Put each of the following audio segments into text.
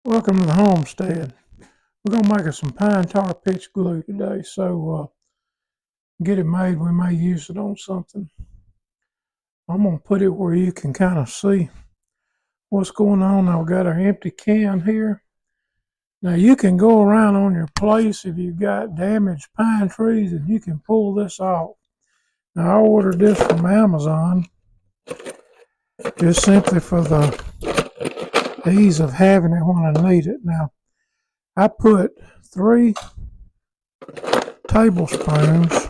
Welcome to the Homestead. We're going to make us some pine tar pitch glue today, so get it made. We may use it on something. I'm going to put it where you can kind of see what's going on. I've got our empty can here. Now you can go around on your place if you've got damaged pine trees and you can pull this off. Now I ordered this from Amazon just simply for the ease of having it when I need it. Now I put 3 tablespoons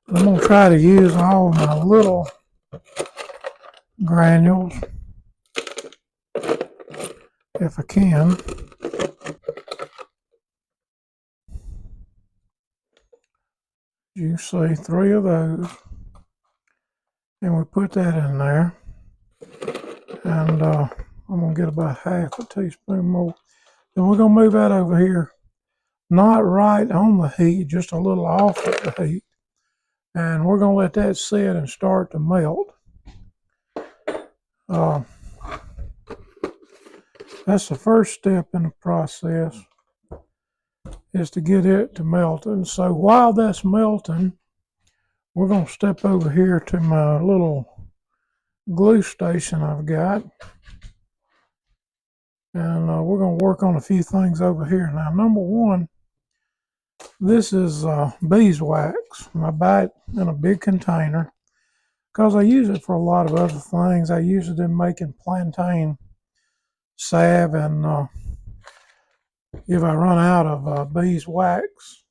I'm going to try to use all of my little granules if I can. You see 3 of those, and we put that in there, and I'm going to get about half a teaspoon more. Then we're going to move that over here, not right on the heat, just a little off of the heat, and we're going to let that sit and start to melt. That's the first step in the process, is to get it to melt. And so while that's melting, we're going to step over here to my little glue station I've got, and we're going to work on a few things over here. Now, number one, this is beeswax, and I buy it in a big container because I use it for a lot of other things. I use it in making plantain salve, and if I run out of beeswax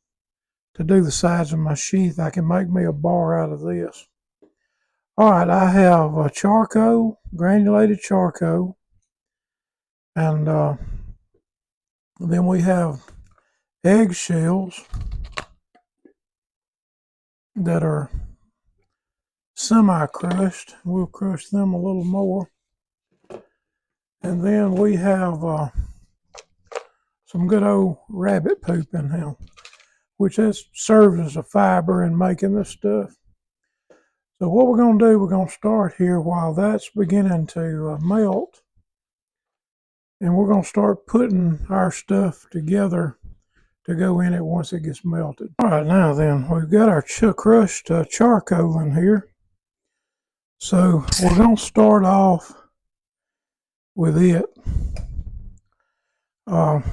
to do the sides of my sheath, I can make me a bar out of this. All right, I have charcoal, granulated charcoal, and then we have eggshells that are semi-crushed. We'll crush them a little more. And then we have some good old rabbit poop in here, which serves as a fiber in making this stuff. So what we're going to do, we're going to start here while that's beginning to melt, and we're going to start putting our stuff together to go in it once it gets melted. All right, now then, we've got our crushed charcoal in here. So we're going to start off with it. I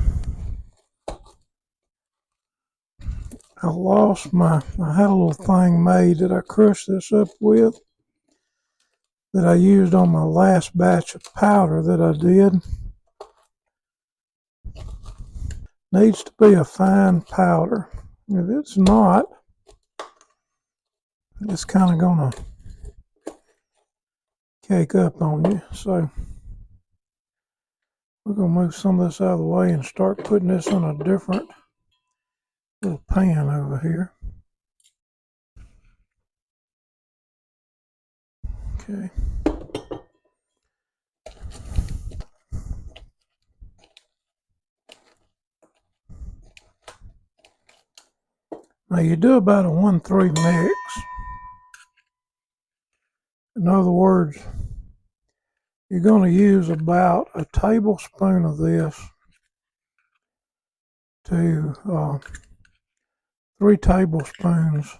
had a little thing made that I crushed this up with that I used on my last batch of powder that I did. Needs to be a fine powder. If it's not, it's kind of going to cake up on you. So we're going to move some of this out of the way and start putting this in a different little pan over here. Okay. Now you do about a 1-3 mix. In other words, you're going to use about a tablespoon of this to 3 tablespoons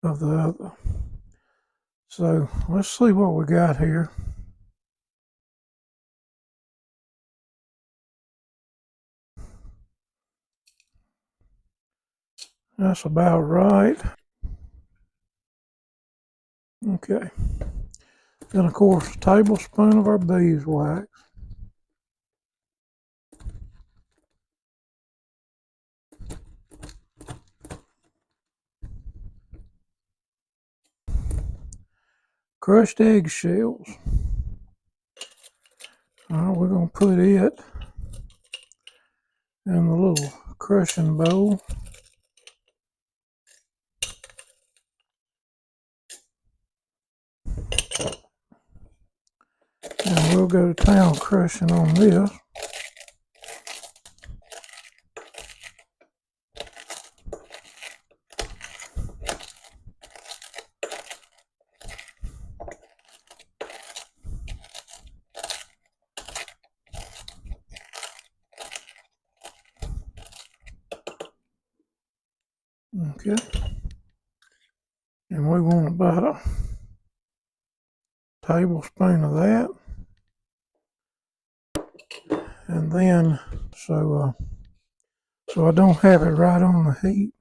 of the other. So let's see what we got here. That's about right. Okay. Then of course a tablespoon of our beeswax. Crushed eggshells. We're going to put it in the little crushing bowl. And we'll go to town crushing on this. it. And we want about a tablespoon of that. And then, so I don't have it right on the heat.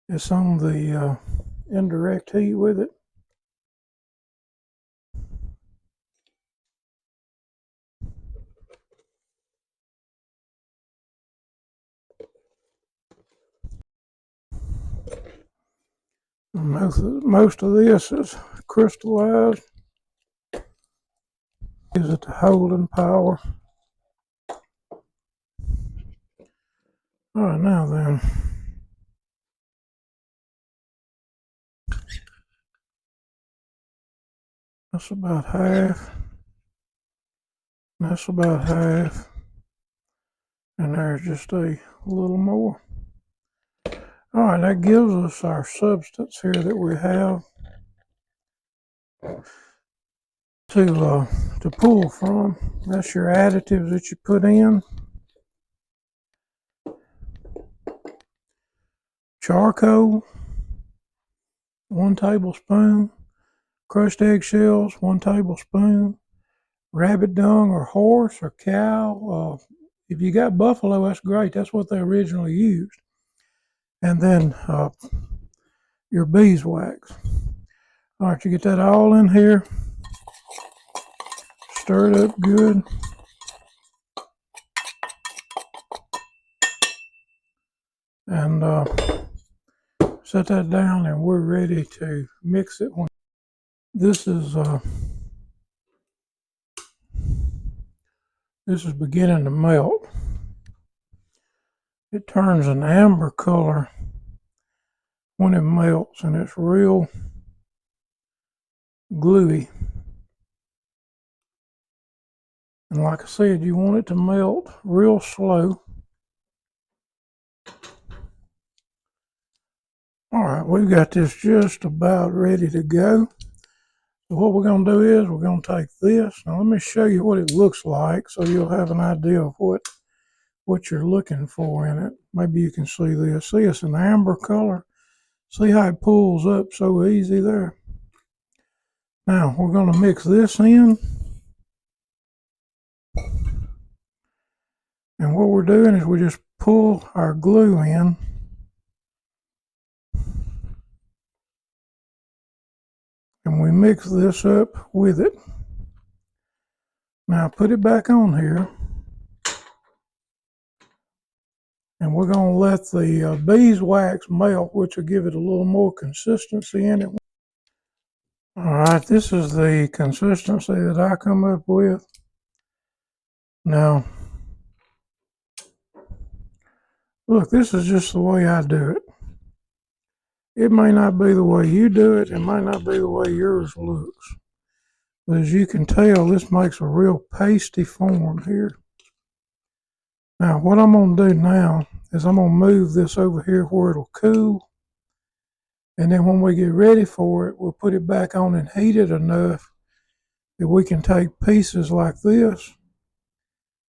It's on the indirect heat with it. Most of this is crystallized. Is it the holding power? All right, now then. That's about half. That's about half. And there's just a little more. All right, that gives us our substance here that we have to pull from. That's your additives that you put in. Charcoal, 1 tablespoon. Crushed eggshells, 1 tablespoon. Rabbit dung or horse or cow. If you got buffalo, that's great. That's what they originally used. And then your beeswax. All right, you get that all in here. Stir it up good. And set that down, and we're ready to mix it. This is beginning to melt. It turns an amber color when it melts, and it's real gluey. And like I said, you want it to melt real slow. All right, we've got this just about ready to go. So what we're going to do is we're going to take this. Now let me show you what it looks like so you'll have an idea of what you're looking for in it. Maybe you can see this. See, it's an amber color. See how it pulls up so easy there? Now we're going to mix this in. And what we're doing is we just pull our glue in. And we mix this up with it. Now put it back on here. And we're going to let the beeswax melt, which will give it a little more consistency in it. All right, this is the consistency that I come up with. Now, look, this is just the way I do it. It may not be the way you do it. It might not be the way yours looks. But as you can tell, this makes a real pasty form here. Now, what I'm going to do now is I'm going to move this over here where it'll cool. And then when we get ready for it, we'll put it back on and heat it enough that we can take pieces like this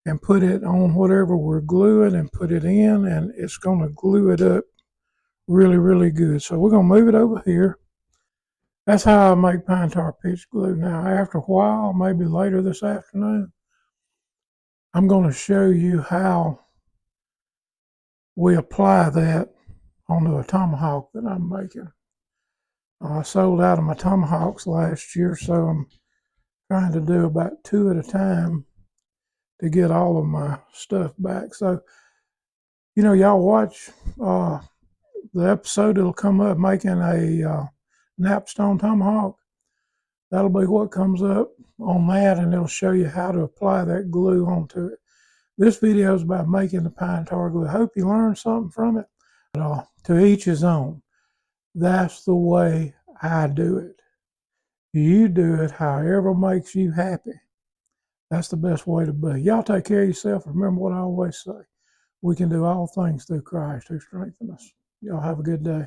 and put it on whatever we're gluing and put it in, and it's going to glue it up really, really good. So we're going to move it over here. That's how I make pine tar pitch glue. Now, after a while, maybe later this afternoon, I'm going to show you how we apply that onto a tomahawk that I'm making. I sold out of my tomahawks last year, so I'm trying to do about 2 at a time to get all of my stuff back. So, you know, y'all watch the episode that'll come up making a knapped stone tomahawk. That'll be what comes up on that, and it'll show you how to apply that glue onto it. This video is about making the pine tar glue. I hope you learned something from it. But, to each his own. That's the way I do it. You do it however makes you happy. That's the best way to be. Y'all take care of yourself. Remember what I always say. We can do all things through Christ who strengthens us. Y'all have a good day.